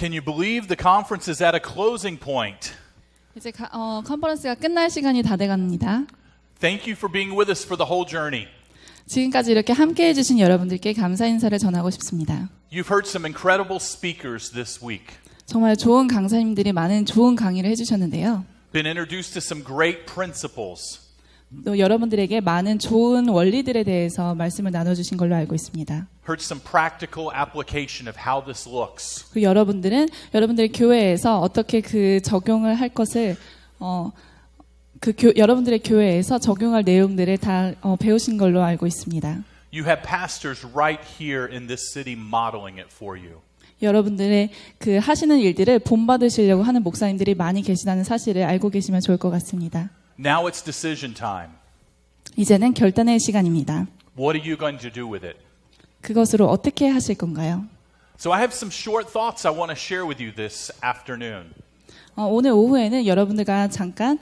Can you believe the conference is at a closing point? 이제 컨퍼런스가 끝날 시간이 다 돼갑니다. Thank you for being with us for the whole journey. 지금까지 이렇게 함께해 주신 여러분들께 감사 인사를 전하고 싶습니다. You've heard some incredible speakers this week. 정말 좋은 강사님들이 많은 좋은 강의를 해주셨는데요. Been introduced to some great principles. 또 여러분들에게 많은 좋은 원리들에 대해서 말씀을 나눠주신 걸로 알고 있습니다. Heard some practical application of how this looks. 그 여러분들의 교회에서 어떻게 그 적용을 할 것을 여러분들의 교회에서 적용할 내용들을 다 배우신 걸로 알고 있습니다. You have pastors right here in this city modeling it for you. 여러분들의 그 하시는 일들을 본받으시려고 하는 목사님들이 많이 계시다는 사실을 알고 계시면 좋을 것 같습니다. Now it's decision time. 이제는 결단의 시간입니다. What are you going to do with it? 그것으로 어떻게 하실 건가요? So I have some short thoughts I want to share with you this afternoon. 오늘 오후에는 여러분들과 잠깐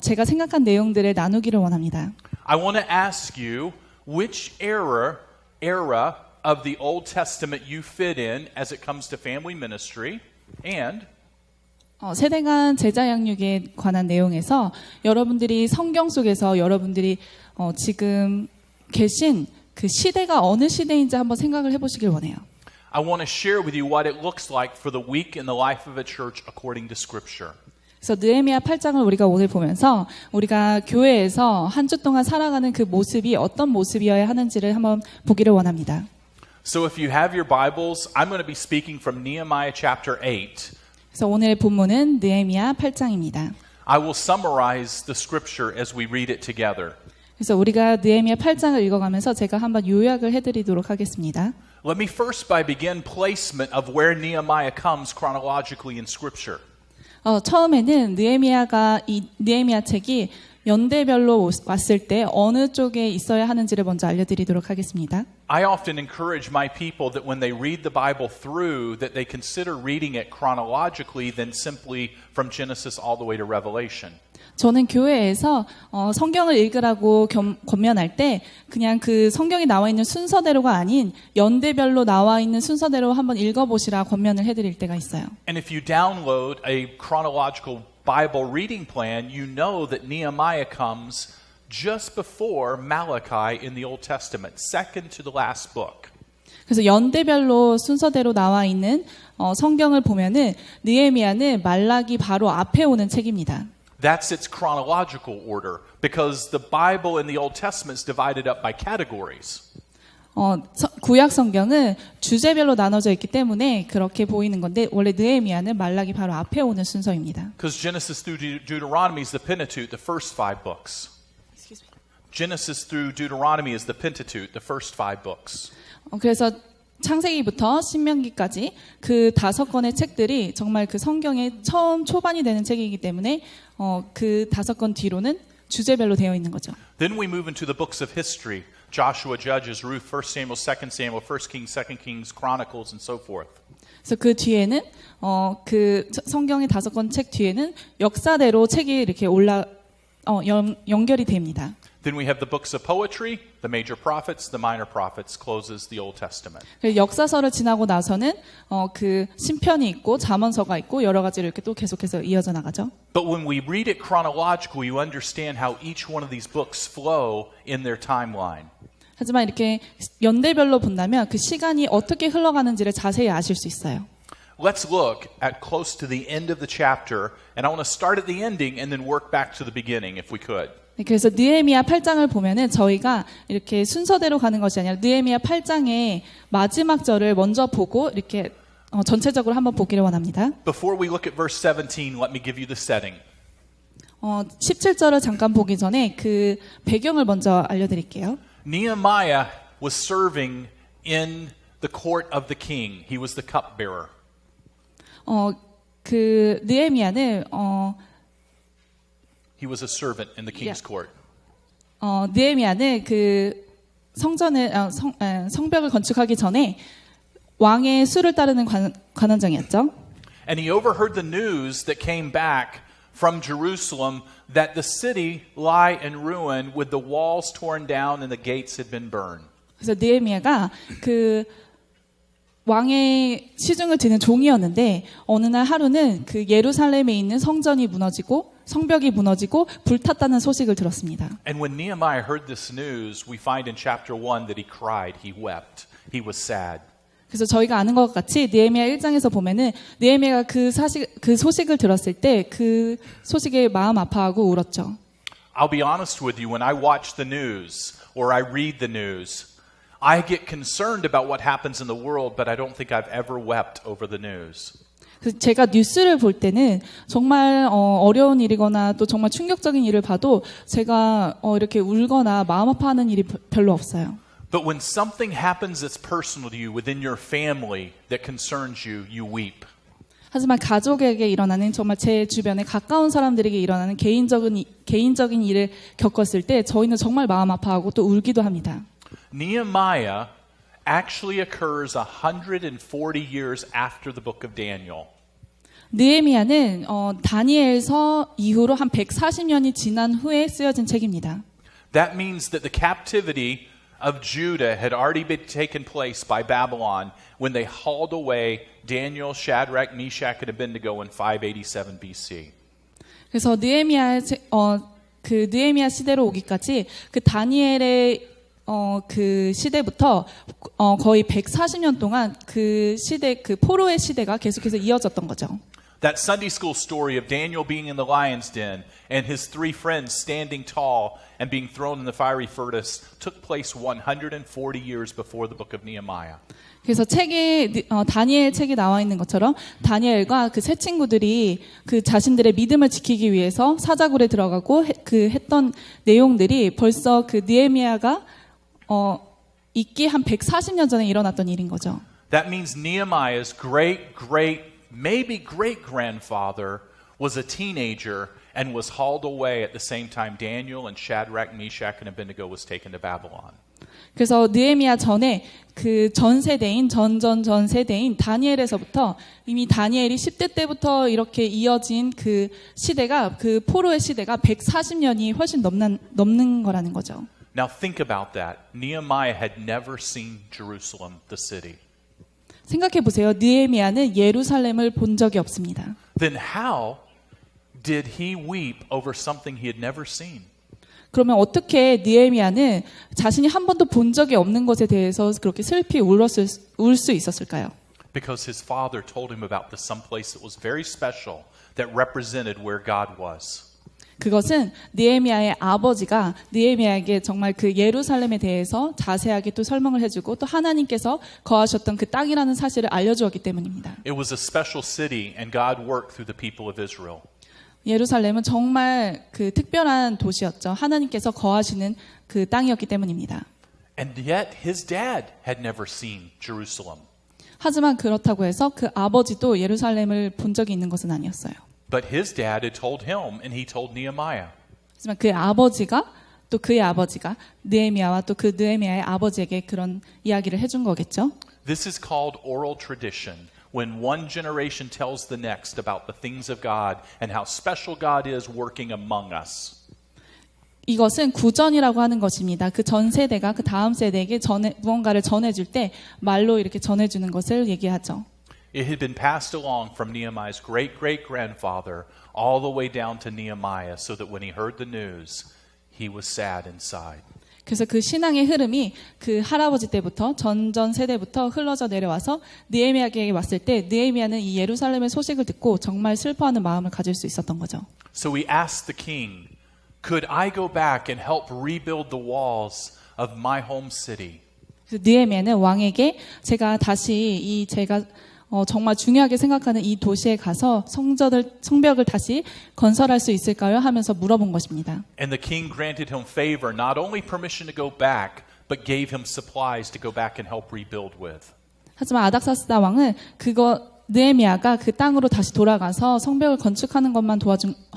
제가 생각한 내용들을 나누기를 원합니다. I want to ask you which era of the Old Testament you fit in as it comes to family ministry, and 세대간 제자 양육에 관한 내용에서 여러분들이 성경 속에서 여러분들이 지금 계신 그 시대가 어느 시대인지 한번 생각을 해보시길 원해요. I want to share with you what it looks like for the week in the life of a church according to Scripture. 그래서 느헤미야 8장을 우리가 오늘 보면서 우리가 교회에서 한 주 동안 살아가는 그 모습이 어떤 모습이어야 하는지를 한번 보기를 원합니다. So if you have your Bibles, I'm going to be speaking from Nehemiah chapter 8. 그래서 오늘의 본문은 느헤미야 8장입니다. I will summarize the Scripture as we read it together. 그래서 우리가 느헤미야 8장을 읽어가면서 제가 한번 요약을 해드리도록 하겠습니다. Let me first begin placement of where Nehemiah comes chronologically in Scripture. 처음에는 느헤미야 책이 연대별로 왔을 때 어느 쪽에 있어야 하는지를 먼저 알려드리도록 하겠습니다. I often encourage my people that when they read the Bible through, that they consider reading it chronologically than simply from Genesis all the way to Revelation. 저는 교회에서 성경을 읽으라고 권면할 때 그냥 그 성경이 나와 있는 순서대로가 아닌 연대별로 나와 있는 순서대로 한번 읽어보시라 권면을 해드릴 때가 있어요. And if you download a chronological Bible reading plan, you know that Nehemiah comes just before Malachi in the Old Testament, second to the last book. 그래서 연대별로 순서대로 나와 있는 성경을 보면은 느헤미야는 말라기 바로 앞에 오는 책입니다. That's its chronological order because the Bible in the Old Testament is divided up by categories. 구약 성경은 주제별로 나눠져 있기 때문에 그렇게 보이는 건데 원래 느헤미야는 말라기 바로 앞에 오는 순서입니다. Because Genesis through Deuteronomy is the Pentateuch, the first 5 books. Genesis through Deuteronomy is the Pentateuch, the first 5 books. 그래서 창세기부터 신명기까지 그 5권의 책들이 정말 그 성경의 처음 초반이 되는 책이기 때문에 그 5권 뒤로는 주제별로 되어 있는 거죠. Then we move into the books of history. Joshua, Judges, Ruth, 1 Samuel, 2 Samuel, 1 Kings, 2 Kings, Chronicles, and so forth. 그래서 그 뒤에는 그 성경의 5권 책 뒤에는 역사대로 책이 이렇게 연결이 됩니다. Then we have the books of poetry, the major prophets, the minor prophets, closes the Old Testament. 역사서를 지나고 나서는 그 신편이 있고 잠언서가 있고 여러 가지로 이렇게 또 계속해서 이어져 나가죠. But when we read it chronologically, you understand how each one of these books flow in their timeline. 하지만 이렇게 연대별로 본다면 그 시간이 어떻게 흘러가는지를 자세히 아실 수 있어요. Let's look at close to the end of the chapter, and I want to start at the ending and then work back to the beginning if we could. 그래서 느헤미야 8장을 보면은 저희가 이렇게 순서대로 가는 것이 아니라 느헤미야 8장의 마지막 절을 먼저 보고 이렇게 전체적으로 한번 보기를 원합니다. Before we look at verse 17, let me give you the setting. 17절을 잠깐 보기 전에 그 배경을 먼저 알려드릴게요. Nehemiah was serving in the court of the king. He was the cupbearer. 그 느헤미야는 He was a servant in the king's court. 느헤미야는 그 성전을 성벽을 건축하기 전에 왕의 수를 따르는 관원장이었죠. And he overheard the news that came back from Jerusalem that the city lie in ruin with the walls torn down and the gates had been burned. 그래서 느헤미야가 그 왕의 시중을 드는 종이었는데 어느 날 하루는 그 예루살렘에 있는 성전이 무너지고 성벽이 무너지고 불탔다는 소식을 들었습니다. And when Nehemiah heard this news, we find in chapter 1 that he cried, he wept, he was sad. 그래서 저희가 아는 것 같이 느헤미야 1장에서 보면은 느헤미야가 그 소식을 들었을 때 그 소식에 마음 아파하고 울었죠. I'll be honest with you, when I watch the news or I read the news, I get concerned about what happens in the world, but I don't think I've ever wept over the news. 제가 뉴스를 볼 때는 정말 어려운 일이거나 또 정말 충격적인 일을 봐도 제가 이렇게 울거나 마음 아파하는 일이 별로 없어요. But when something happens that's personal to you within your family that concerns you, you weep. 하지만 가족에게 일어나는 정말 제 주변에 가까운 사람들에게 일어나는 개인적인 일을 겪었을 때 저희는 정말 마음 아파하고 또 울기도 합니다. Nehemiah actually occurs 140 years after the book of Daniel. 느헤미야는 다니엘서 이후로 한 140년이 지난 후에 쓰여진 책입니다. That means that the captivity of Judah had already been taken place by Babylon when they hauled away Daniel, Shadrach, Meshach, and Abednego in 587 BC. 그래서 그 느헤미야 시대로 오기까지 그 다니엘의 그 시대부터 거의 140년 동안 그 시대 그 포로의 시대가 계속해서 이어졌던 거죠. That Sunday school story of Daniel being in the lion's den and his three friends standing tall and being thrown in the fiery furnace took place 140 years before the book of Nehemiah. 그래서 책에 다니엘 책에 나와 있는 것처럼 다니엘과 그 세 친구들이 그 자신들의 믿음을 지키기 위해서 사자굴에 들어가고 했던 내용들이 벌써 그 느헤미야가 있기 한 140년 전에 일어났던 일인 거죠. That means Nehemiah's maybe great-grandfather was a teenager and was hauled away at the same time Daniel and Shadrach, Meshach, and Abednego was taken to Babylon. 그래서 느헤미야 전에 그 전 세대인 다니엘에서부터 이미 다니엘이 10대 때부터 이렇게 이어진 그 시대가 그 포로의 시대가 140년이 훨씬 넘는 거라는 거죠. Now think about that. Nehemiah had never seen Jerusalem, the city. 생각해 보세요. 느헤미야는 예루살렘을 본 적이 없습니다. Then how did he weep over something he had never seen? 그러면 어떻게 느헤미야는 자신이 한 번도 본 적이 없는 것에 대해서 그렇게 슬피 울 수 있었을까요? Because his father told him about some place that was very special that represented where God was. 그것은 느헤미야의 아버지가 느헤미야에게 정말 그 예루살렘에 대해서 자세하게 또 설명을 해주고 또 하나님께서 거하셨던 그 땅이라는 사실을 알려주었기 때문입니다. It was a special city and God worked through the people of Israel. 예루살렘은 정말 그 특별한 도시였죠. 하나님께서 거하시는 그 땅이었기 때문입니다. And yet his dad had never seen Jerusalem. 하지만 그렇다고 해서 그 아버지도 예루살렘을 본 적이 있는 것은 아니었어요. But his dad had told him and he told Nehemiah. 하지만 그 아버지가 또 그의 아버지가 느헤미야와 또 그 느헤미야의 아버지에게 그런 이야기를 해준 거겠죠. This is called oral tradition. When one generation tells the next about the things of God and how special God is working among us. 이것은 구전이라고 하는 것입니다. 그 전 세대가 그 다음 세대에게 무언가를 전해줄 때 말로 이렇게 전해주는 것을 얘기하죠. It had been passed along from Nehemiah's great-great-grandfather all the way down to Nehemiah so that when he heard the news, he was sad inside. 그래서 그 신앙의 흐름이 그 할아버지 때부터 전전 세대부터 흘러져 내려와서 느헤미야에게 왔을 때 느헤미야는 이 예루살렘의 소식을 듣고 정말 슬퍼하는 마음을 가질 수 있었던 거죠. So he asked the king, "Could I go back and help rebuild the walls of my home city?" 느헤미야는 왕에게 제가 다시 제가 정말 중요하게 생각하는 이 도시에 가서 성벽을 다시 건설할 수 있을까요? 하면서 물어본 것입니다. And the king granted him favor, not only permission to go back, but gave him supplies to go back and help rebuild with. 하지만 아닥사스다 왕은 느헤미야가 그 땅으로 다시 돌아가서 성벽을 건축하는 것만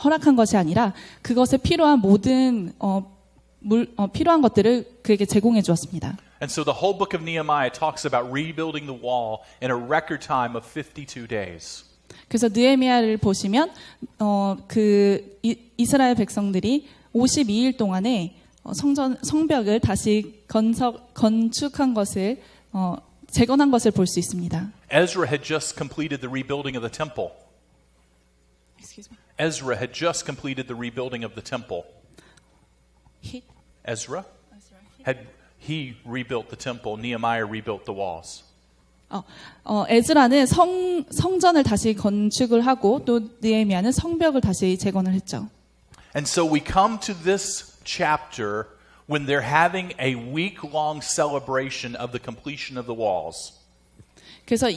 허락한 것이 아니라 그것에 필요한 모든 필요한 것들을 그에게 제공해 주었습니다. And so the whole book of Nehemiah talks about rebuilding the wall in a record time of 52 days. 그래서 느헤미야를 보시면 그 이스라엘 백성들이 52일 동안에 성벽을 다시 건축한 것을 재건한 것을 볼 수 있습니다. Ezra had just completed the rebuilding of the temple. Ezra had just completed the rebuilding of the temple. Ezra he rebuilt the temple. Nehemiah rebuilt the walls. 에즈라는 성전을 다시 건축을 하고 또 느헤미야는 성벽을 다시 재건을 했죠. And so we come to this chapter when they're having a week-long celebration of the completion of the walls. 그래서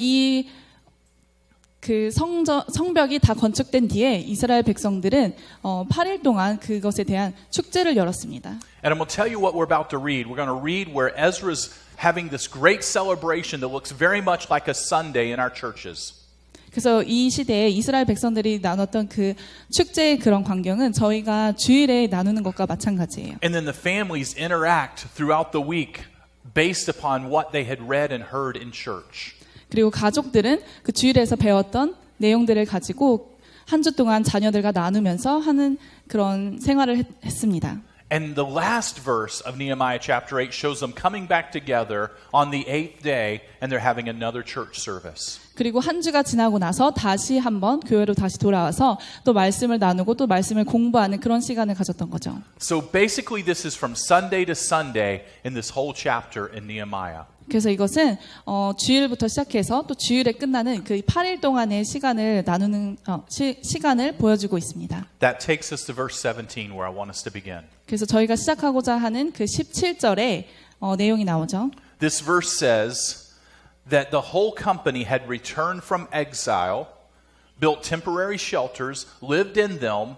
그 성벽이 다 건축된 뒤에 이스라엘 백성들은 8일 동안 그것에 대한 축제를 열었습니다. And I'm going to tell you what we're about to read. We're going to read where Ezra's having this great celebration that looks very much like a Sunday in our churches. 그래서 이 시대에 이스라엘 백성들이 나눴던 그 축제의 그런 광경은 저희가 주일에 나누는 것과 마찬가지예요. And then the families interact throughout the week based upon what they had read and heard in church. 그리고 가족들은 그 주일에서 배웠던 내용들을 가지고 한 주 동안 자녀들과 나누면서 하는 그런 생활을 했습니다. And the last verse of Nehemiah chapter 8 shows them coming back together on the 8th day and they're having another church service. 그리고 한 주가 지나고 나서 다시 한번 교회로 다시 돌아와서 또 말씀을 나누고 또 말씀을 공부하는 그런 시간을 가졌던 거죠. So basically this is from Sunday to Sunday in this whole chapter in Nehemiah. 그래서 이것은 주일부터 시작해서 또 주일에 끝나는 그 8일 동안의 시간을 나누는 시간을 보여주고 있습니다. That takes us to verse 17 where I want us to begin. 그래서 저희가 시작하고자 하는 그 17절에 내용이 나오죠. This verse says that the whole company had returned from exile, built temporary shelters, lived in them,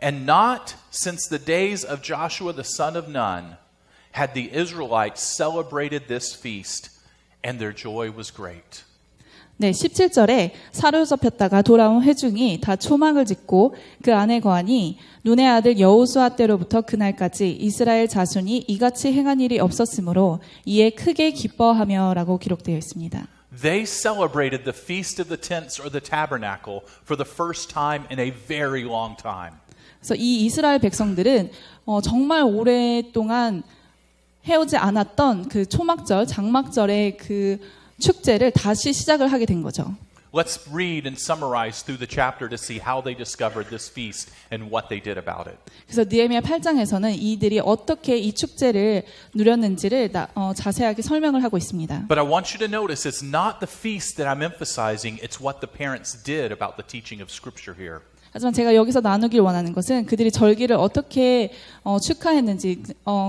and not since the days of Joshua the son of Nun had the Israelites celebrated this feast, and their joy was great. 네, 17절에 사로잡혔다가 돌아온 회중이 다 초막을 짓고 그 안에 거하니 눈의 아들 여호수아 때로부터 그날까지 이스라엘 자손이 이같이 행한 일이 없었으므로 이에 크게 기뻐하며라고 기록되어 있습니다. They celebrated the Feast of the Tents or the Tabernacle for the first time in a very long time. 그래서 이 이스라엘 백성들은 정말 오랫동안 해오지 않았던 그 초막절, 장막절의 그 축제를 다시 시작을 하게 된 거죠. Let's read and summarize through the chapter to see how they discovered this feast and what they did about it. 그래서 느헤미야 8장에서는 이들이 어떻게 이 축제를 누렸는지를 자세하게 설명을 하고 있습니다. But I want you to notice it's not the feast that I'm emphasizing, it's what the parents did about the teaching of Scripture here. 하지만 제가 여기서 나누길 원하는 것은 그들이 절기를 어떻게 축하했는지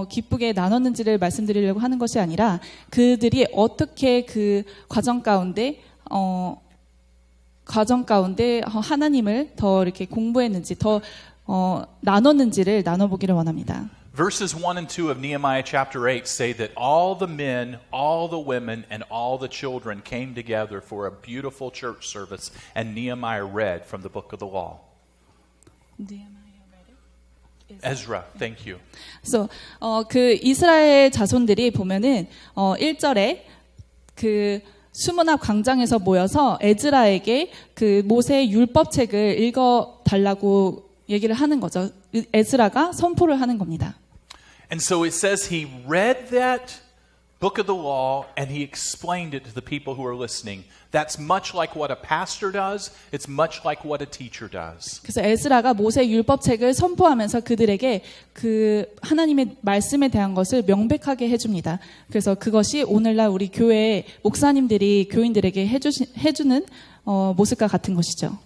기쁘게 나눴는지를 말씀드리려고 하는 것이 아니라 그들이 어떻게 그 과정 가운데 하나님을 더 이렇게 공부했는지 더 나눴는지를 나눠보기를 원합니다. Verses 1 and 2 of Nehemiah chapter 8 say that all the men, all the women, and all the children came together for a beautiful church service, and Nehemiah read from the book of the law. Ezra, thank you. 그래서 그 이스라엘 자손들이 보면은 1절에 그 수문앞 광장에서 모여서 에즈라에게 그 모세의 율법책을 읽어 달라고 얘기를 하는 거죠. 에즈라가 선포를 하는 겁니다. And so it says he read that book of the law and he explained it to the people who are listening. That's much like what a pastor does. It's much like what a teacher does. 그래서 에스라가 모세 율법책을 선포하면서 그들에게 그 하나님의 말씀에 대한 것을 명백하게 해줍니다. 그래서 그것이 오늘날 우리 교회 목사님들이 교인들에게 해주는 모습과 같은 것이죠.